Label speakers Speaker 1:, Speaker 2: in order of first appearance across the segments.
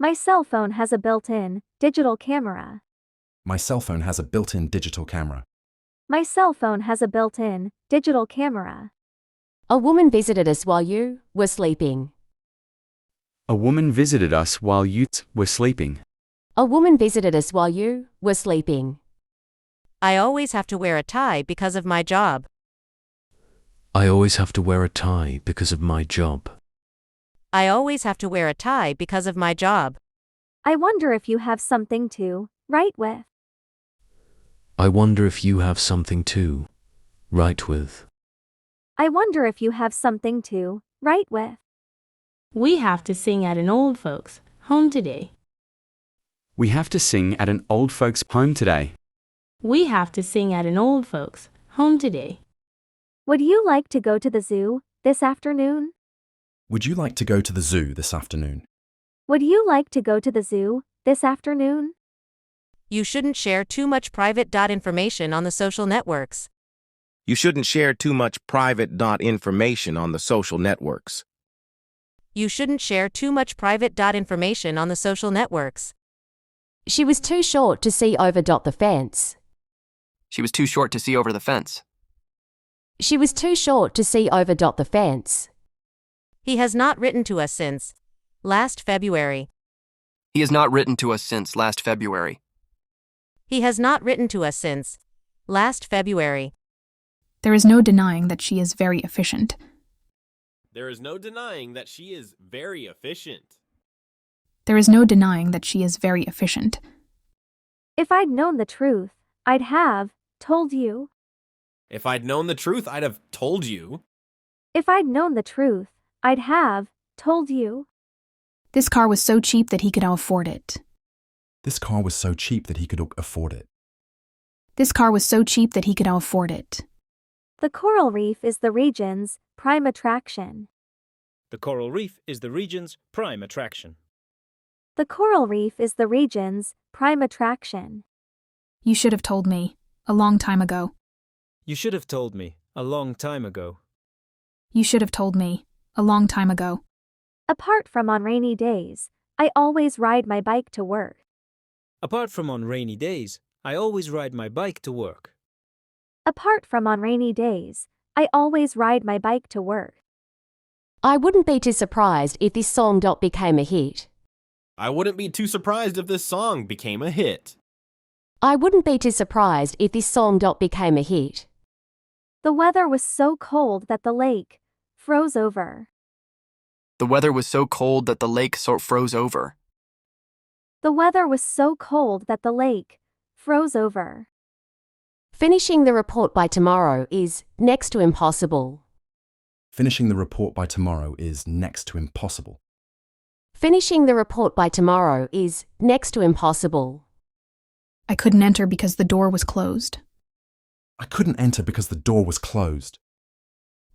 Speaker 1: My cell phone has a built-in digital camera.
Speaker 2: My cell phone has a built-in digital camera.
Speaker 1: My cell phone has a built-in digital camera.
Speaker 3: A woman visited us while you were sleeping.
Speaker 4: A woman visited us while you were sleeping.
Speaker 3: A woman visited us while you were sleeping.
Speaker 5: I always have to wear a tie because of my job.
Speaker 6: I always have to wear a tie because of my job.
Speaker 5: I always have to wear a tie because of my job.
Speaker 1: I wonder if you have something to write with.
Speaker 6: I wonder if you have something to write with.
Speaker 1: I wonder if you have something to write with.
Speaker 7: We have to sing at an old folks' home today.
Speaker 4: We have to sing at an old folks' home today.
Speaker 7: We have to sing at an old folks' home today.
Speaker 1: Would you like to go to the zoo this afternoon?
Speaker 2: Would you like to go to the zoo this afternoon?
Speaker 1: Would you like to go to the zoo this afternoon?
Speaker 5: You shouldn't share too much private information on the social networks.
Speaker 8: You shouldn't share too much private information on the social networks.
Speaker 5: You shouldn't share too much private information on the social networks.
Speaker 3: She was too short to see over the fence.
Speaker 9: She was too short to see over the fence.
Speaker 3: She was too short to see over the fence.
Speaker 5: He has not written to us since last February.
Speaker 9: He has not written to us since last February.
Speaker 5: He has not written to us since last February.
Speaker 10: There is no denying that she is very efficient.
Speaker 11: There is no denying that she is very efficient.
Speaker 10: There is no denying that she is very efficient.
Speaker 1: If I'd known the truth, I'd have told you.
Speaker 11: If I'd known the truth, I'd have told you.
Speaker 1: If I'd known the truth, I'd have told you.
Speaker 10: This car was so cheap that he could afford it.
Speaker 2: This car was so cheap that he could afford it.
Speaker 10: This car was so cheap that he could afford it.
Speaker 1: The coral reef is the region's prime attraction.
Speaker 12: The coral reef is the region's prime attraction.
Speaker 1: The coral reef is the region's prime attraction.
Speaker 10: You should have told me a long time ago.
Speaker 12: You should have told me a long time ago.
Speaker 10: You should have told me a long time ago.
Speaker 1: Apart from on rainy days, I always ride my bike to work.
Speaker 12: Apart from on rainy days, I always ride my bike to work.
Speaker 1: Apart from on rainy days, I always ride my bike to work.
Speaker 3: I wouldn't be too surprised if this song became a hit.
Speaker 11: I wouldn't be too surprised if this song became a hit.
Speaker 3: I wouldn't be too surprised if this song became a hit.
Speaker 1: The weather was so cold that the lake froze over.
Speaker 9: The weather was so cold that the lake froze over.
Speaker 1: The weather was so cold that the lake froze over.
Speaker 3: Finishing the report by tomorrow is next to impossible.
Speaker 2: Finishing the report by tomorrow is next to impossible.
Speaker 3: Finishing the report by tomorrow is next to impossible.
Speaker 10: I couldn't enter because the door was closed.
Speaker 2: I couldn't enter because the door was closed.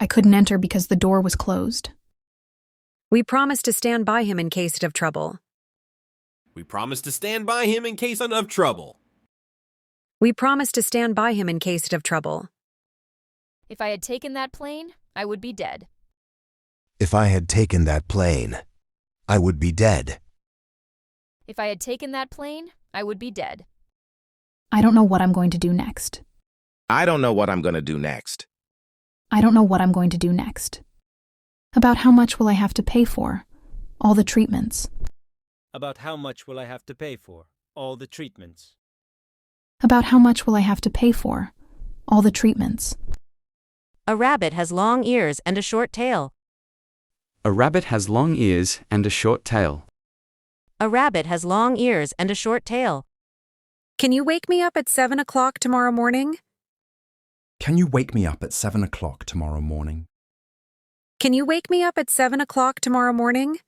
Speaker 10: I couldn't enter because the door was closed.
Speaker 13: We promise to stand by him in case of trouble.
Speaker 11: We promise to stand by him in case of trouble.
Speaker 13: We promise to stand by him in case of trouble.
Speaker 14: If I had taken that plane, I would be dead.
Speaker 15: If I had taken that plane, I would be dead.
Speaker 14: If I had taken that plane, I would be dead.
Speaker 10: I don't know what I'm going to do next.
Speaker 8: I don't know what I'm going to do next.
Speaker 10: I don't know what I'm going to do next. About how much will I have to pay for all the treatments?
Speaker 12: About how much will I have to pay for all the treatments?
Speaker 10: About how much will I have to pay for all the treatments?
Speaker 5: A rabbit has long ears and a short tail.
Speaker 4: A rabbit has long ears and a short tail.
Speaker 5: A rabbit has long ears and a short tail.
Speaker 13: Can you wake me up at 7 o'clock tomorrow morning?
Speaker 2: Can you wake me up at 7 o'clock tomorrow morning?
Speaker 13: Can you wake me up at 7 o'clock tomorrow morning?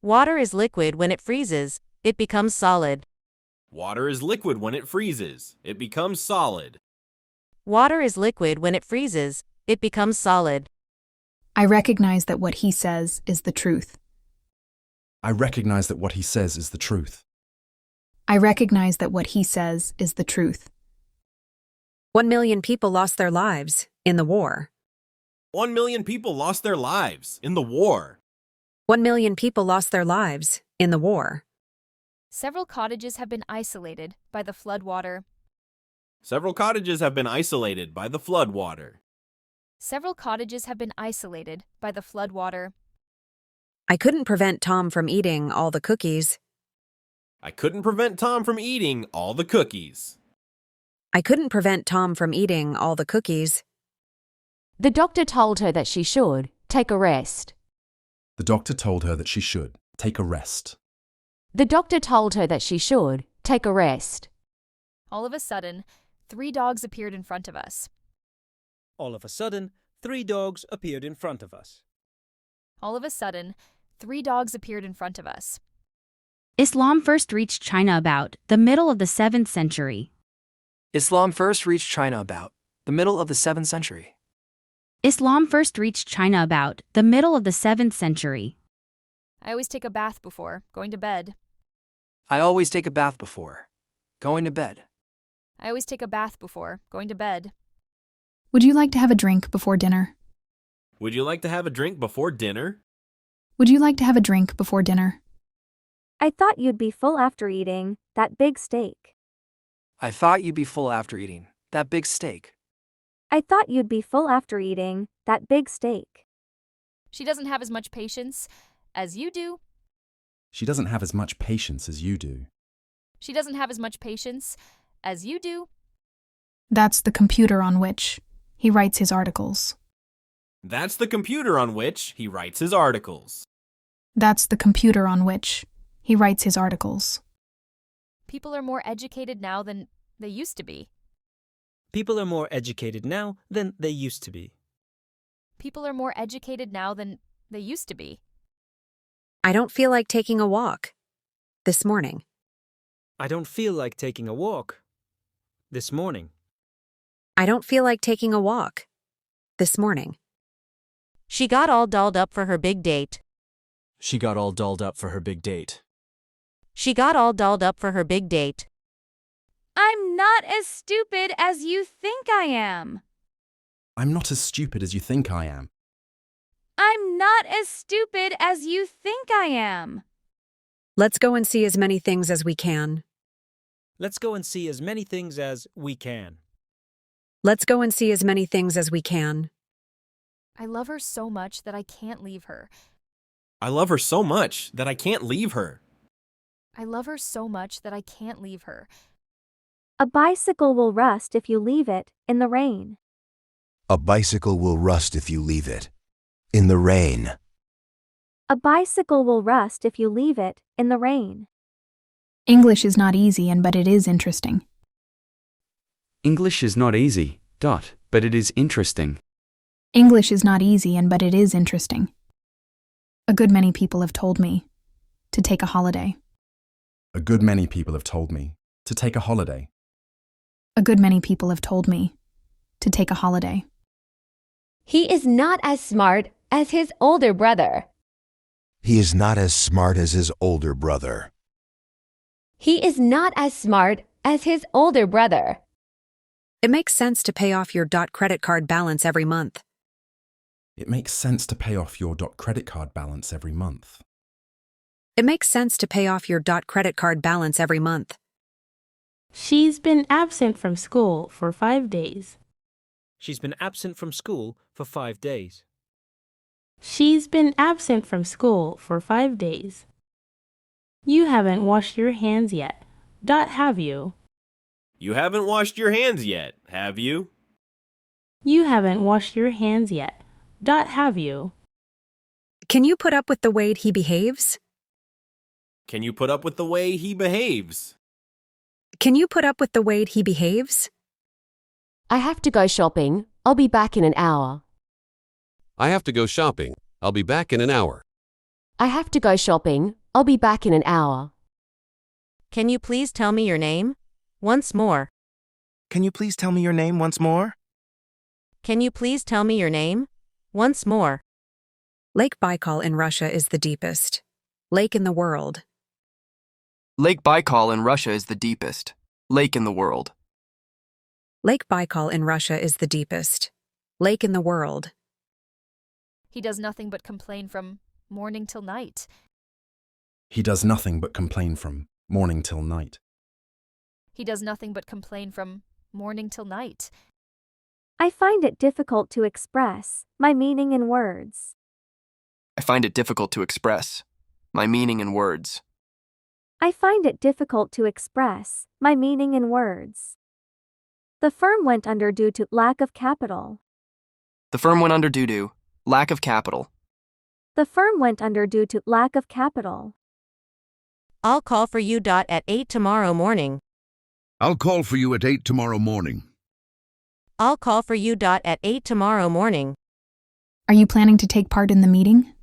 Speaker 5: Water is liquid when it freezes, it becomes solid.
Speaker 11: Water is liquid when it freezes. It becomes solid.
Speaker 5: Water is liquid when it freezes, it becomes solid.
Speaker 10: I recognize that what he says is the truth.
Speaker 2: I recognize that what he says is the truth.
Speaker 10: I recognize that what he says is the truth.
Speaker 13: 1 million people lost their lives in the war.
Speaker 11: 1 million people lost their lives in the war.
Speaker 13: 1 million people lost their lives in the war.
Speaker 14: Several cottages have been isolated by the floodwater.
Speaker 11: Several cottages have been isolated by the floodwater.
Speaker 14: Several cottages have been isolated by the floodwater.
Speaker 13: I couldn't prevent Tom from eating all the cookies.
Speaker 11: I couldn't prevent Tom from eating all the cookies.
Speaker 13: I couldn't prevent Tom from eating all the cookies.
Speaker 3: The doctor told her that she should take a rest.
Speaker 2: The doctor told her that she should take a rest.
Speaker 3: The doctor told her that she should take a rest.
Speaker 14: All of a sudden, 3 dogs appeared in front of us.
Speaker 12: All of a sudden, 3 dogs appeared in front of us.
Speaker 14: All of a sudden, 3 dogs appeared in front of us.
Speaker 1: Islam first reached China about the middle of the 7th century.
Speaker 9: Islam first reached China about the middle of the 7th century.
Speaker 1: Islam first reached China about the middle of the 7th century.
Speaker 14: I always take a bath before going to bed.
Speaker 9: I always take a bath before going to bed.
Speaker 14: I always take a bath before going to bed.
Speaker 10: Would you like to have a drink before dinner?
Speaker 11: Would you like to have a drink before dinner?
Speaker 10: Would you like to have a drink before dinner?
Speaker 1: I thought you'd be full after eating that big steak.
Speaker 9: I thought you'd be full after eating that big steak.
Speaker 1: I thought you'd be full after eating that big steak.
Speaker 14: She doesn't have as much patience as you do.
Speaker 2: She doesn't have as much patience as you do.
Speaker 14: She doesn't have as much patience as you do.
Speaker 10: That's the computer on which he writes his articles.
Speaker 11: That's the computer on which he writes his articles.
Speaker 10: That's the computer on which he writes his articles.
Speaker 14: People are more educated now than they used to be.
Speaker 12: People are more educated now than they used to be.
Speaker 14: People are more educated now than they used to be.
Speaker 13: I don't feel like taking a walk this morning.
Speaker 12: I don't feel like taking a walk this morning.
Speaker 13: I don't feel like taking a walk this morning.
Speaker 5: She got all dolled up for her big date.
Speaker 6: She got all dolled up for her big date.
Speaker 5: She got all dolled up for her big date.
Speaker 1: I'm not as stupid as you think I am.
Speaker 2: I'm not as stupid as you think I am.
Speaker 1: I'm not as stupid as you think I am.
Speaker 13: Let's go and see as many things as we can.
Speaker 12: Let's go and see as many things as we can.
Speaker 13: Let's go and see as many things as we can.
Speaker 14: I love her so much that I can't leave her.
Speaker 11: I love her so much that I can't leave her.
Speaker 14: I love her so much that I can't leave her.
Speaker 1: A bicycle will rust if you leave it in the rain.
Speaker 15: A bicycle will rust if you leave it in the rain.
Speaker 1: A bicycle will rust if you leave it in the rain.
Speaker 10: English is not easy, but it is interesting.
Speaker 4: English is not easy, but it is interesting.
Speaker 10: English is not easy, but it is interesting. A good many people have told me to take a holiday.
Speaker 2: A good many people have told me to take a holiday.
Speaker 10: A good many people have told me to take a holiday.
Speaker 3: He is not as smart as his older brother.
Speaker 15: He is not as smart as his older brother.
Speaker 3: He is not as smart as his older brother.
Speaker 13: It makes sense to pay off your credit card balance every month.
Speaker 2: It makes sense to pay off your credit card balance every month.
Speaker 13: It makes sense to pay off your credit card balance every month.
Speaker 7: She's been absent from school for 5 days.
Speaker 12: She's been absent from school for 5 days.
Speaker 7: She's been absent from school for 5 days. You haven't washed your hands yet, have you?
Speaker 11: You haven't washed your hands yet, have you?
Speaker 7: You haven't washed your hands yet, have you?
Speaker 13: Can you put up with the way he behaves?
Speaker 11: Can you put up with the way he behaves?
Speaker 13: Can you put up with the way he behaves?
Speaker 3: I have to go shopping. I'll be back in an hour.
Speaker 16: I have to go shopping. I'll be back in an hour.
Speaker 3: I have to go shopping. I'll be back in an hour.
Speaker 5: Can you please tell me your name? Once more.
Speaker 8: Can you please tell me your name once more?
Speaker 5: Can you please tell me your name? Once more.
Speaker 13: Lake Baikal in Russia is the deepest lake in the world.
Speaker 9: Lake Baikal in Russia is the deepest lake in the world.
Speaker 13: Lake Baikal in Russia is the deepest lake in the world.
Speaker 14: He does nothing but complain from morning till night.
Speaker 2: He does nothing but complain from morning till night.
Speaker 14: He does nothing but complain from morning till night.
Speaker 1: I find it difficult to express my meaning in words.
Speaker 9: I find it difficult to express my meaning in words.
Speaker 1: I find it difficult to express my meaning in words. The firm went under due to lack of capital.
Speaker 9: The firm went under due to lack of capital.
Speaker 1: The firm went under due to lack of capital.
Speaker 5: I'll call for you. At 8 tomorrow morning.
Speaker 17: I'll call for you at 8 tomorrow morning.
Speaker 5: I'll call for you. At 8 tomorrow morning.
Speaker 10: Are you planning to take part in the meeting?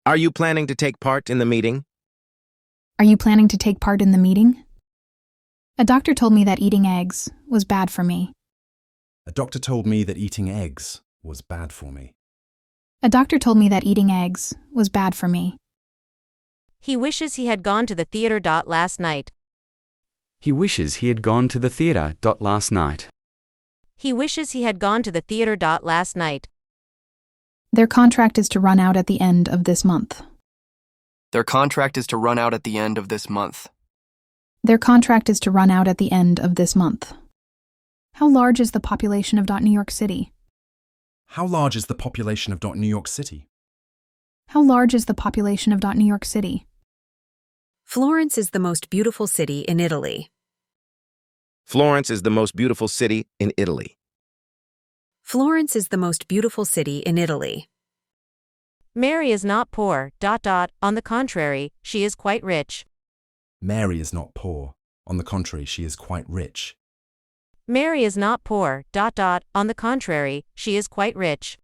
Speaker 8: Are you planning to take part in the meeting?
Speaker 10: Are you planning to take part in the meeting? A doctor told me that eating eggs was bad for me.
Speaker 2: A doctor told me that eating eggs was bad for me.
Speaker 10: A doctor told me that eating eggs was bad for me.
Speaker 5: He wishes he had gone to the theater. Last night.
Speaker 4: He wishes he had gone to the theater. Last night.
Speaker 5: He wishes he had gone to the theater. Last night.
Speaker 10: Their contract is to run out at the end of this month.
Speaker 9: Their contract is to run out at the end of this month.
Speaker 10: Their contract is to run out at the end of this month. How large is the population of New York City?
Speaker 2: How large is the population of New York City?
Speaker 10: How large is the population of New York City?
Speaker 13: Florence is the most beautiful city in Italy.
Speaker 8: Florence is the most beautiful city in Italy.
Speaker 13: Florence is the most beautiful city in Italy.
Speaker 5: Mary is not poor. On the contrary, she is quite rich.
Speaker 2: Mary is not poor. On the contrary, she is quite rich.
Speaker 5: Mary is not poor. On the contrary, she is quite rich.